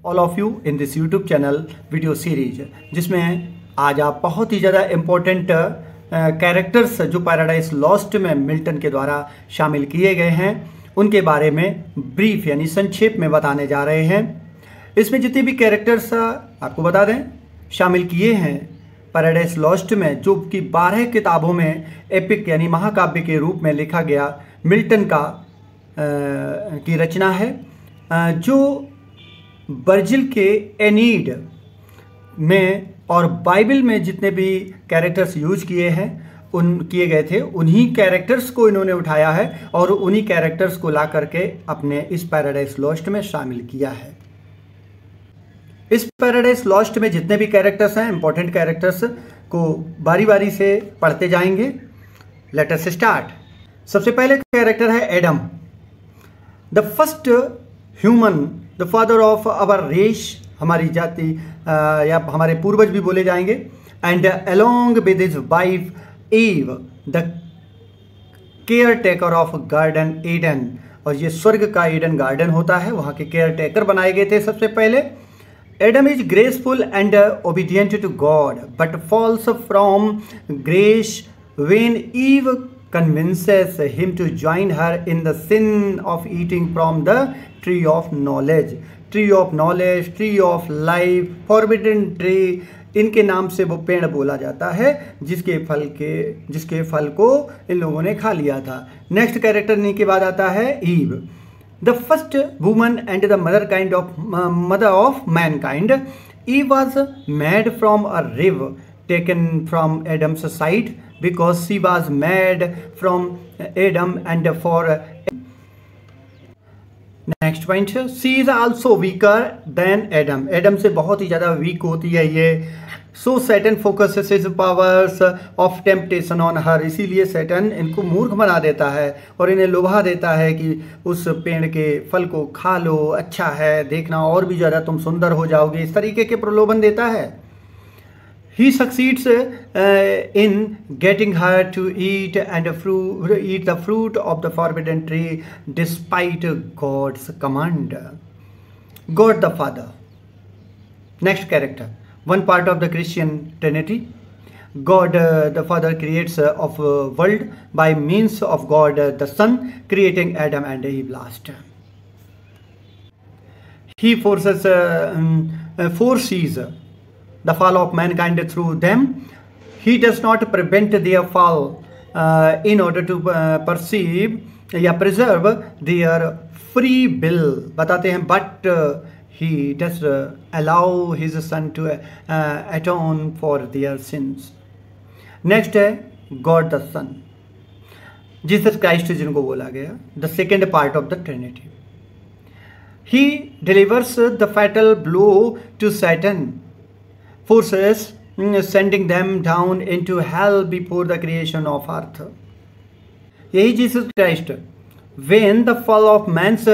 All of you in this YouTube channel video series, जिसमें आज आप बहुत ही ज़्यादा इम्पोर्टेंट कैरेक्टर्स जो पैराडाइज लॉस्ट में मिल्टन के द्वारा शामिल किए गए हैं उनके बारे में ब्रीफ यानी संक्षेप में बताने जा रहे हैं। इसमें जितने भी कैरेक्टर्स आपको बता दें शामिल किए हैं पैराडाइज लॉस्ट में, जो कि 12 किताबों में एपिक यानी महाकाव्य के रूप में लिखा गया मिल्टन की रचना है, जो वर्जिल के एनीड में और बाइबल में जितने भी कैरेक्टर्स यूज किए गए थे उन्हीं कैरेक्टर्स को इन्होंने उठाया है और उन्हीं कैरेक्टर्स को ला करके अपने इस पैराडाइज लॉस्ट में शामिल किया है। इस पैराडाइज लॉस्ट में जितने भी कैरेक्टर्स हैं, इंपॉर्टेंट कैरेक्टर्स को बारी बारी से पढ़ते जाएंगे। Let us start. सबसे पहले कैरेक्टर है Adam, the first human, the father of our race, हमारी जाति या हमारे पूर्वज भी बोले जाएंगे। And along with his wife Eve the caretaker of garden Eden, और ये स्वर्ग का ईडन गार्डन होता है, वहाँ के केयर टेकर बनाए गए थे सबसे पहले। Adam is graceful and obedient to God, but falls from grace when Eve convinces him to join her in the sin of eating from the tree of knowledge, tree of knowledge, tree of life, forbidden tree, इनके नाम से वो पेड़ बोला जाता है जिसके फल को इन लोगों ने खा लिया था। नेक्स्ट कैरेक्टर इन्हीं के बाद आता है ewe, the first woman and the mother of mankind. Eve was made from a rib taken from Adam's side because she was made from Adam and for next point, she is also weaker than Adam. Adam से बहुत ही ज़्यादा week होती है ये। So Satan focuses his powers of temptation on her, इसीलिए Satan इनको मूर्ख बना देता है और इन्हें लुभा देता है कि उस पेड़ के फल को खा लो, अच्छा है, देखना और भी ज़्यादा तुम सुंदर हो जाओगे, इस तरीके के प्रलोभन देता है। He succeeds in getting her to eat the fruit of the forbidden tree despite God's command. God the Father. Next character, one part of the Christian Trinity. God the Father creates of world by means of God the Son, creating Adam and Eve last. He foresees the fall of mankind through them. He does not prevent their fall in order to preserve their free will, बताते हैं, but he does allow his son to atone for their sins. Next है God the Son, Jesus Christ जिनको बोला गया, the second part of the Trinity. He delivers the fatal blow to Satan, forces sending them down into hell before the creation of earth. यही Jesus Christ, when the fall of man's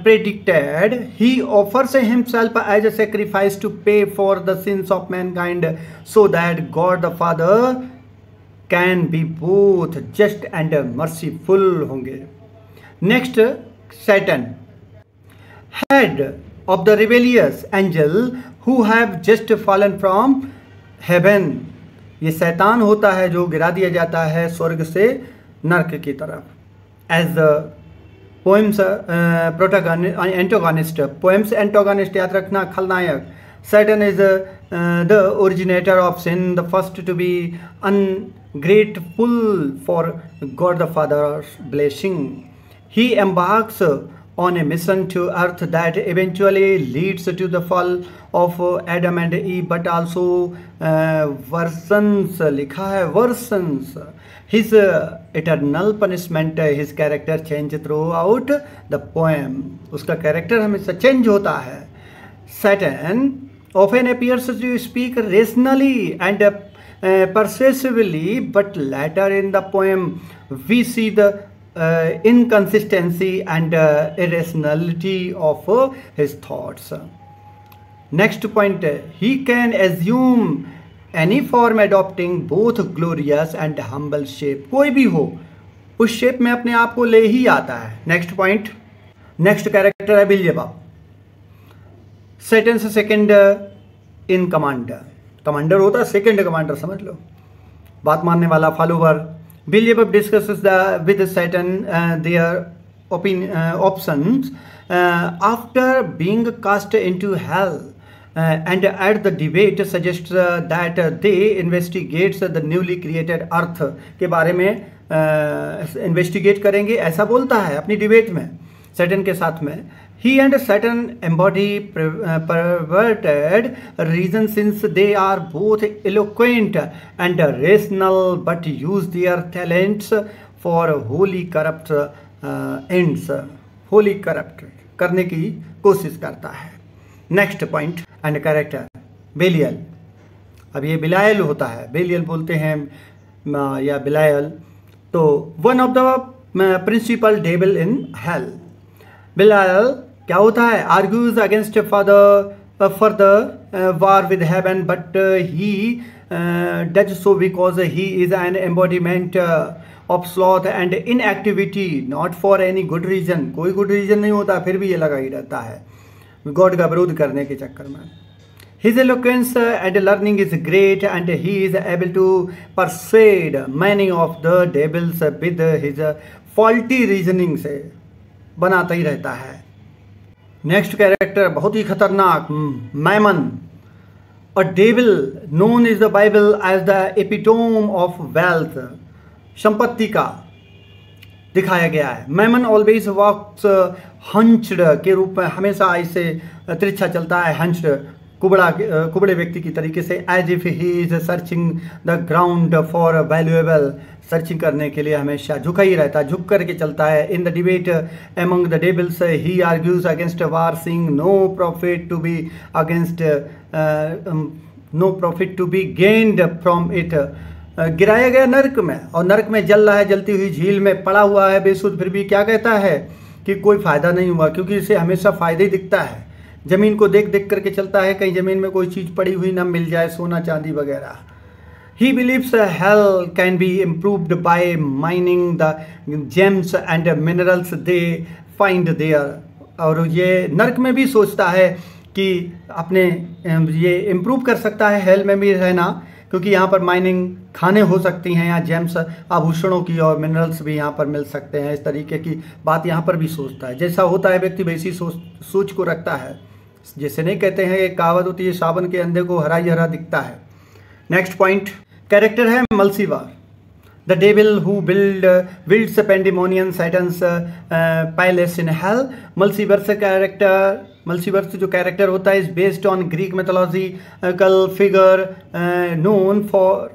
predicted, he offers himself as a sacrifice to pay for the sins of mankind, so that God the Father can be both just and merciful होंगे। Next, Satan, head of the rebellious angel who have just fallen from heaven. ये शैतान होता है जो गिरा दिया जाता है स्वर्ग से नरक की तरफ। As the poem's antagonist, poem's antagonist याद रखना, खलनायक। Satan is the originator of sin, the first to be ungrateful for God the Father's blessing. He embarks on a mission to earth that eventually leads to the fall of Adam and Eve, but also worsens, लिखा है worsens, his eternal punishment. His character change throughout the poem, उसका character हमेशा change होता है। Satan often appears to speak rationally and persuasively, but later in the poem we see the inconsistency and irrationality of his thoughts. Next point, he can assume any form adopting both glorious and humble shape. कोई भी हो उस shape में अपने आप को ले ही आता है। नेक्स्ट पॉइंट, नेक्स्ट कैरेक्टर है बिल्जेबब, सैटन से सेकंड इन कमांडर, कमांडर होता है सेकंड कमांडर समझ लो, बात मानने वाला, follower. Beelzebub discusses with Satan their options after being cast into hell, and at the debate suggests that they investigates the newly created earth के बारे में इन्वेस्टिगेट करेंगे, ऐसा बोलता है अपनी डिबेट में सैटन के साथ में। He and Satan embody perverted reason since they are both eloquent and rational but use their talents for wholly corrupt ends, wholly corrupt करने की कोशिश करता है। Next point and character Belial. अब ये बिलायल होता है, बेलियल बोलते हैं या बिलायल, तो one of the principal devil in hell. Belial क्या होता है, argues against for the war with heaven but he does so because he is an embodiment of sloth and inactivity, not for any good reason. कोई good reason नहीं होता, फिर भी ये लगा ही रहता है गॉड का विरोध करने के चक्कर में। His eloquence and learning is great and he is able to persuade many of the devils with his faulty reasoning से बनाता ही रहता है। नेक्स्ट कैरेक्टर बहुत ही खतरनाक, Mammon, a devil known is the Bible as the epitome of wealth, संपत्ति का दिखाया गया है। मैमन ऑलवेज वॉक्स हंच्ड के रूप में, हमेशा ऐसे तिरछा चलता है, हंच्ड कुबड़े व्यक्ति की तरीके से, as if he is searching the ground for valuable, searching करने के लिए हमेशा झुका ही रहता है, झुक करके चलता है। In the debate among the devils he argues against war, seeing no profit to be against no profit to be gained from it. गिराया गया नर्क में, और नर्क में जल रहा है, जलती हुई झील में पड़ा हुआ है बेसुध, फिर भी क्या कहता है कि कोई फायदा नहीं हुआ, क्योंकि इसे हमेशा फायदा ही दिखता है। जमीन को देख देख करके चलता है, कहीं जमीन में कोई चीज पड़ी हुई ना मिल जाए, सोना चांदी वगैरह। He believes hell can be improved by mining the gems and minerals they find there। और ये नर्क में भी सोचता है कि अपने ये इम्प्रूव कर सकता है हेल में भी रहना, क्योंकि यहाँ पर माइनिंग खाने हो सकती हैं, यहाँ जेम्स आभूषणों की और मिनरल्स भी यहाँ पर मिल सकते हैं। इस तरीके की बात यहाँ पर भी सोचता है। जैसा होता है व्यक्ति वैसी सोच को रखता है। जैसे नहीं कहते हैं, एक कहावत होती है, सावन के अंधे को हरा ही हरा दिखता है। नेक्स्ट पॉइंट कैरेक्टर है Mulciber, the devil who builds Pandemonium Satan's palace in hell. Mulciber's जो कैरेक्टर होता है is based on Greek mythological figure known for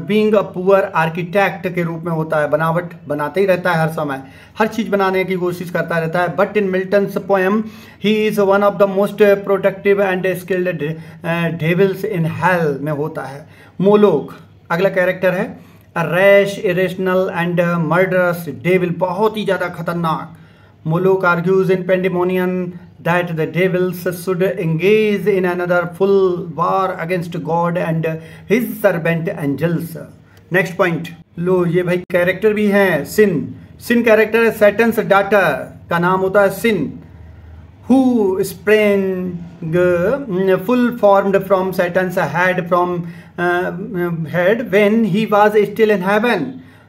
being a poor architect के रूप में होता है। बनावट बनाते ही रहता है, हर समय हर चीज़ बनाने की कोशिश करता रहता है। But in Milton's poem he is one of the most protective and skilled devils in hell में होता है। मोलोक अगला कैरेक्टर है, rash irrational and murderous devil, बहुत ही ज़्यादा खतरनाक। Moloch argues in Pandemonium that the devils should engage in another full war against God and his servant angels। Next point लो, ये भाई कैरेक्टर भी हैं। सिन कैरेक्टर है सैटन्स डॉटर, का नाम होता है सिन, who sprang full formed from Satan's head when he was still in heaven।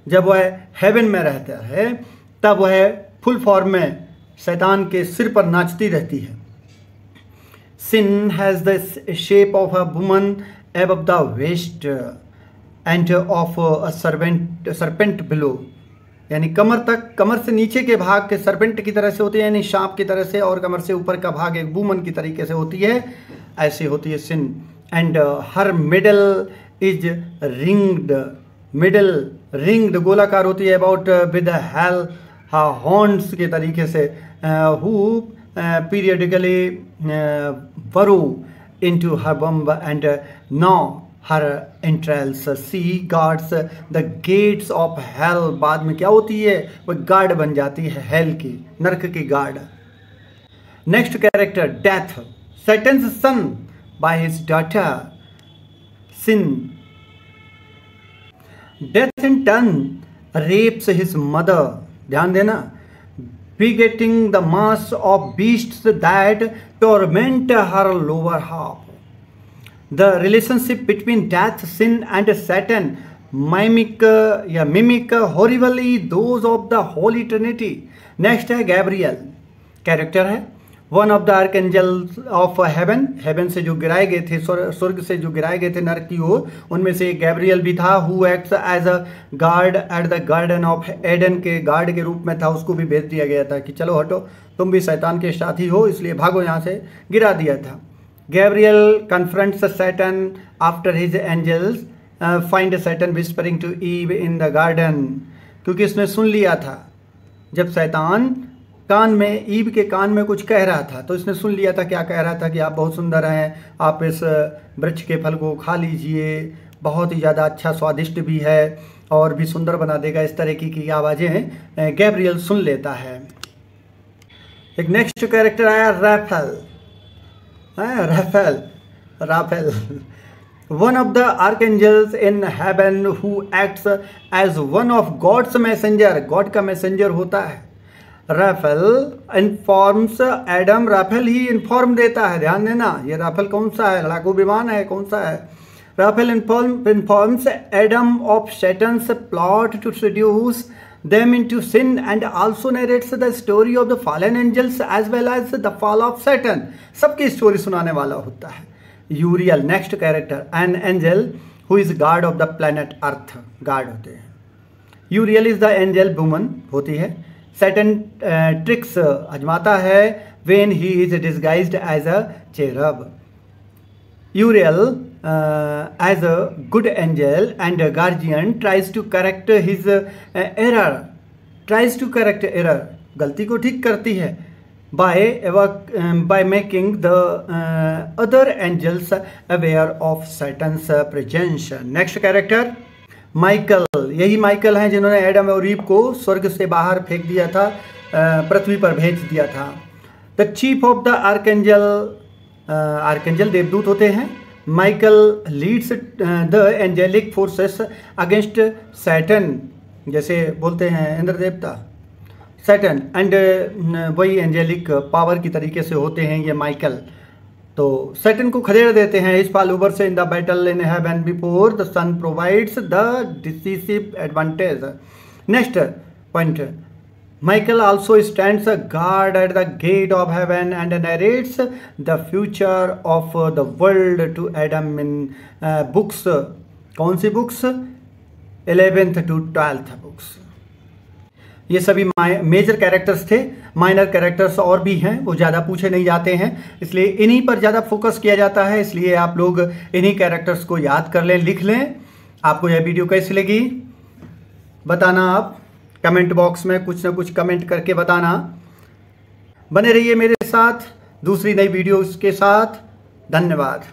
जब वह हेवन में रहता है तब वह फुल फॉर्म में शैतान के सिर पर नाचती रहती है। Sin has the shape of a woman above the waist and of a serpent below, यानी कमर तक, कमर से नीचे के भाग के सर्पेंट की तरह से होती है, यानी सांप की तरह से, और कमर से ऊपर का भाग एक वुमन की तरीके से होती है, ऐसी होती है Sin. And her middle is ringed गोलाकार होती है, अबाउट विद हेल हॉर्न्स के तरीके से, who periodically burrow into her womb and now her entrails she guards the gates of hell. बाद में क्या होती है, वह गार्ड बन जाती है हेल की, नरक की guard. Next character Death, Satan's son by his daughter Sin. Death in turn rapes his mother, ध्यान देना, begetting the mass of beasts that torment her lower half. The relationship between death, sin and Satan mimic horribly those of the Holy Trinity. Next है Gabriel, character है one of the archangels of heaven, heaven से जो गिराए गए थे, स्वर्ग से जो गिराए गए थे नरक की ओर, उनमें से एक गैब्रियल भी था, who acts as a guard at the garden of Eden, के गार्ड के रूप में था। उसको भी भेज दिया गया था कि चलो हटो, तुम भी शैतान के साथी हो, इसलिए भागो यहाँ से, गिरा दिया था। Gabriel confronts Satan after his angels find Satan whispering to Eve in the garden, क्योंकि उसने सुन लिया था जब शैतान कान में, ईव के कान में कुछ कह रहा था, तो इसने सुन लिया था, क्या कह रहा था कि आप बहुत सुंदर हैं, आप इस वृक्ष के फल को खा लीजिए, बहुत ही ज़्यादा अच्छा स्वादिष्ट भी है और भी सुंदर बना देगा, इस तरह की आवाज़ें गैब्रियल सुन लेता है। एक नेक्स्ट कैरेक्टर आया Raphael, Raphael one of the archangels in heaven who acts as one of God's messenger, God का messenger होता है। राफेल इन्फॉर्म्स एडम, राफेल ही इन्फॉर्म देता है, ध्यान देना, ये राफेल कौन सा है, लड़ाकू विमान है, कौन सा है। Raphael informs Adam of Satan's plot to seduce them into sin and also narrates the story of the fallen angels as well as the fall of Satan, सबकी स्टोरी सुनाने वाला होता है। Uriel next character, an angel who is guard of the planet earth, guard होते हैं। Uriel is the angel, woman होती है। Satan tricks आजमाता है when he is disguised as a cherub. Uriel as a good angel and guardian tries to correct his error, tries to correct error, गलती को ठीक करती है, by making the other angels aware of Satan's presence. Next character Michael, यही Michael हैं जिन्होंने Adam और ewe को स्वर्ग से बाहर फेंक दिया था, पृथ्वी पर भेज दिया था। The chief of the archangel, archangel देवदूत होते हैं। Michael leads the angelic forces against Satan, जैसे बोलते हैं इंद्र देवता, सैटन, एंड वही एंजेलिक पावर की तरीके से होते हैं ये माइकल। तो सैटन को खदेड़ देते हैं इस फाल ओवर से in the battle in heaven before the Son provides the decisive advantage. Next point, Michael also stands guard at the gate of heaven and narrates the future of the world to Adam in books. कौन सी books? 11th to 12th books. ये सभी major characters थे, minor characters और भी हैं, वो ज़्यादा पूछे नहीं जाते हैं, इसलिए इन्हीं पर ज़्यादा फोकस किया जाता है, इसलिए आप लोग इन्हीं कैरेक्टर्स को याद कर लें, लिख लें। आपको यह वीडियो कैसी लगी बताना, आप कमेंट बॉक्स में कुछ ना कुछ कमेंट करके बताना। बने रहिए मेरे साथ दूसरी नई वीडियोस के साथ। धन्यवाद।